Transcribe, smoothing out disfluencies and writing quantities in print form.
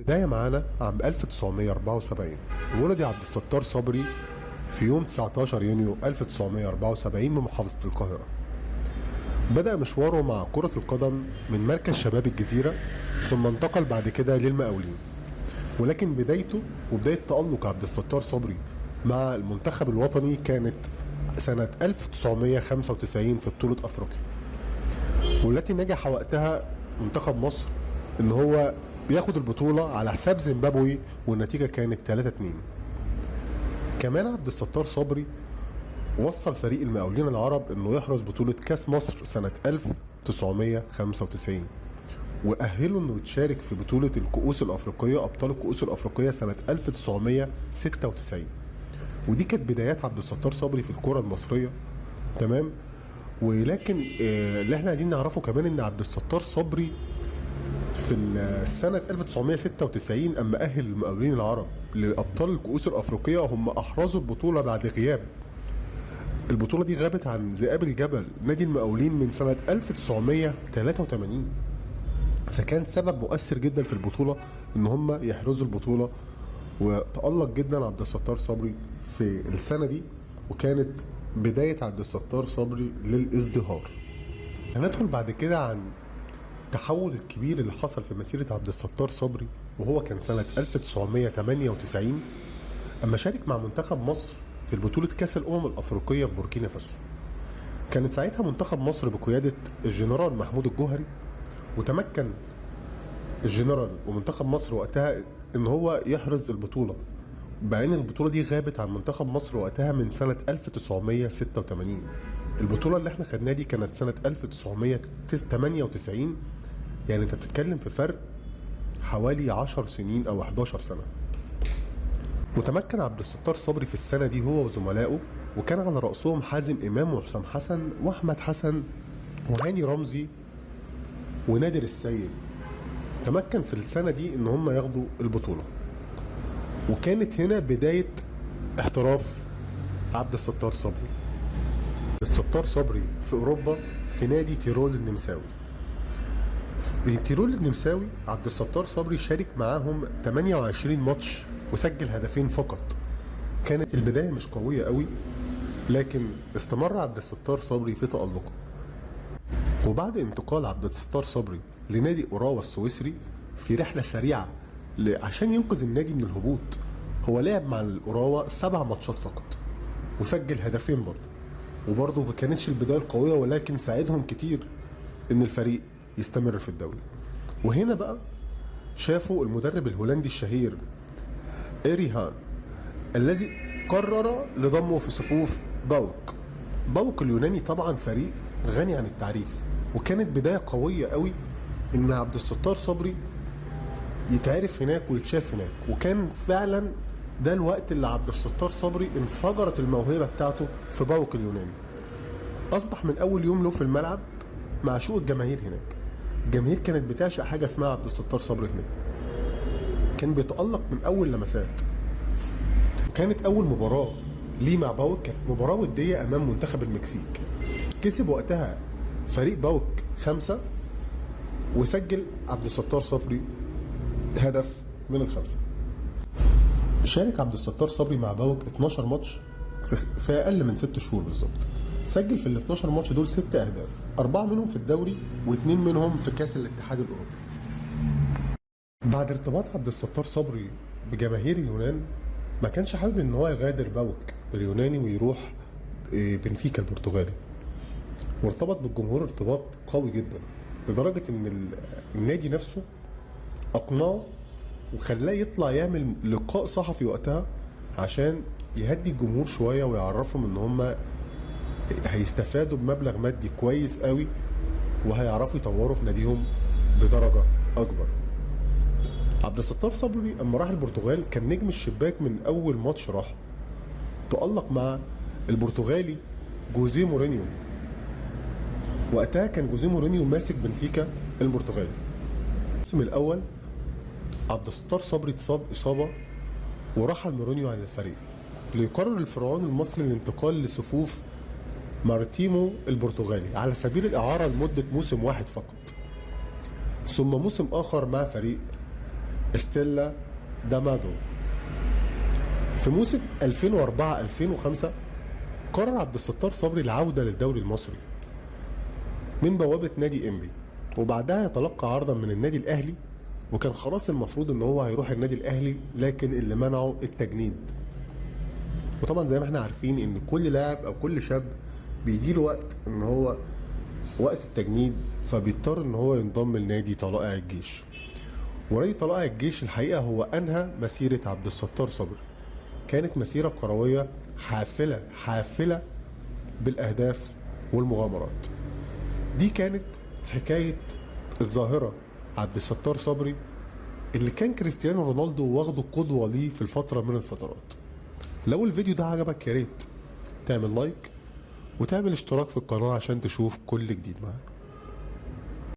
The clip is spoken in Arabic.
بداية معانا عام 1974 ولد عبد الستار صبري في يوم 19 يونيو 1974 بمحافظة القاهرة. بدأ مشواره مع كرة القدم من مركز شباب الجزيرة، ثم انتقل بعد كده للمقاولين. ولكن بدايته وبداية تألق عبد الستار صبري مع المنتخب الوطني كانت سنة 1995 في بطولة أفريقيا، والتي نجح وقتها منتخب مصر إن هو بياخد البطولة على حساب زيمبابوي، والنتيجة كانت 3-2. كمان عبد الستار صبري وصل فريق المقاولين العرب انه يحرز بطولة كاس مصر سنة 1995، وأهله انه يتشارك في بطولة الكؤوس الأفريقية أبطال الكؤوس الأفريقية سنة 1996. ودي كانت بدايات عبد الستار صبري في الكرة المصرية. تمام. ولكن اللي احنا عايزين نعرفه كمان ان عبد الستار صبري في سنة 1996 أما أهل المقاولين العرب لأبطال الكؤوس الأفريقية، هم أحرزوا البطولة بعد غياب. البطولة دي غابت عن ذئاب الجبل نادي المقاولين من سنة 1983، فكان سبب مؤثر جدا في البطولة إن هم يحرزوا البطولة. وتألق جدا عبد الستار صبري في السنة دي، وكانت بداية عبد الستار صبري للازدهار. هندخل بعد كده عن التحول الكبير اللي حصل في مسيرة عبد الستار صبري، وهو كان سنة 1998 أما شارك مع منتخب مصر في بطولة كأس الأمم الأفريقية في بوركينا فاسو. كانت ساعتها منتخب مصر بقيادة الجنرال محمود الجوهري، وتمكن الجنرال ومنتخب مصر وقتها إن هو يحرز البطولة، بعدين البطولة دي غابت عن منتخب مصر وقتها من سنة 1986. البطولة اللي احنا خدناها دي كانت سنة 1998، يعني انت بتتكلم في فرق حوالي 10 سنين او 11 سنة. وتمكن عبد الستار صبري في السنة دي هو وزملائه، وكان على رأسهم حازم امام وحسام حسن واحمد حسن وهاني رمزي ونادر السيد. تمكن في السنة دي ان هم ياخدوا البطولة، وكانت هنا بداية احتراف عبد الستار صبري. الستار صبري في اوروبا في نادي تيرول النمساوي. في تيرول النمساوي عبد الستار صبري شارك معاهم 28 ماتش وسجل هدفين فقط. كانت البداية مش قوية قوي، لكن استمر عبد الستار صبري في تألقه. وبعد انتقال عبد الستار صبري لنادي اوراوا السويسري في رحلة سريعة عشان ينقذ النادي من الهبوط، هو لعب مع الاوراوا 7 ماتشات فقط وسجل هدفين برضه. وبرضه ما كانتش البداية القوية، ولكن ساعدهم كتير ان الفريق يستمر في الدوري. وهنا بقى شافوا المدرب الهولندي الشهير إيري هان، الذي قرر لضمه في صفوف باوك. باوك اليوناني طبعا فريق غني عن التعريف، وكانت بداية قوية قوي ان عبد الستار صبري يتعرف هناك ويتشاف هناك. وكان فعلا ده الوقت اللي عبد الستار صبري انفجرت الموهبة بتاعته في باوك اليوناني. اصبح من اول يوم له في الملعب معشوق الجماهير هناك. الجماهير كانت بتعشق حاجة اسمها عبد الستار صبري هناك. كان بيتألق من اول لمسات. كانت اول مباراة ليه مع باوك كانت مباراة ودية امام منتخب المكسيك. كسب وقتها فريق باوك 5، وسجل عبد الستار صبري هدف من ال5. شارك عبد الستار صبري مع باوك 12 ماتش في اقل من 6 شهور بالظبط. سجل في ال 12 ماتش دول 6 اهداف، 4 منهم في الدوري و2 منهم في كاس الاتحاد الاوروبي. بعد ارتباط عبد الستار صبري بجماهير اليونان، ما كانش حابب ان هو يغادر باوك اليوناني ويروح بنفيكا البرتغالي، وارتبط بالجمهور ارتباط قوي جدا لدرجه ان النادي نفسه اقنعه وخلاه يطلع يعمل لقاء صحفي وقتها عشان يهدي الجمهور شويه ويعرفهم ان هم هيستفادوا بمبلغ مادي كويس قوي، وهيعرفوا يطوروا في ناديهم بدرجه اكبر. عبد الستار صبري اما راح البرتغال كان نجم الشباك من اول ماتش راح. تألق مع البرتغالي جوزيه مورينيو. وقتها كان جوزيه مورينيو ماسك بنفيكا البرتغالي. الموسم الاول عبد الستار صبري اتصاب اصابه ورحل مورينيو عن الفريق، ليقرر الفرعون المصري الانتقال لصفوف مارتيمو البرتغالي على سبيل الإعارة لمدة موسم واحد فقط، ثم موسم آخر مع فريق ستيلا دامادو. في موسم 2004-2005 قرر عبد الستار صبري العودة للدوري المصري من بوابة نادي إنبي، وبعدها يتلقى عرضا من النادي الأهلي، وكان خلاص المفروض ان هو هيروح النادي الأهلي، لكن اللي منعه التجنيد. وطبعا زي ما احنا عارفين ان كل لاعب او كل شاب بيجي له وقت ان هو وقت التجنيد، فبيضطر ان هو ينضم لنادي طلائع الجيش. ونادي طلائع الجيش الحقيقة هو أنهى مسيرة عبد الستار صبري. كانت مسيرة كروية حافلة بالأهداف والمغامرات. دي كانت حكاية الظاهرة عبد الستار صبري، اللي كان كريستيانو رونالدو واخده قدوة ليه في الفترة من الفترات. لو الفيديو ده عجبك يا ريت تعمل لايك وتعمل اشتراك في القناة عشان تشوف كل جديد معانا.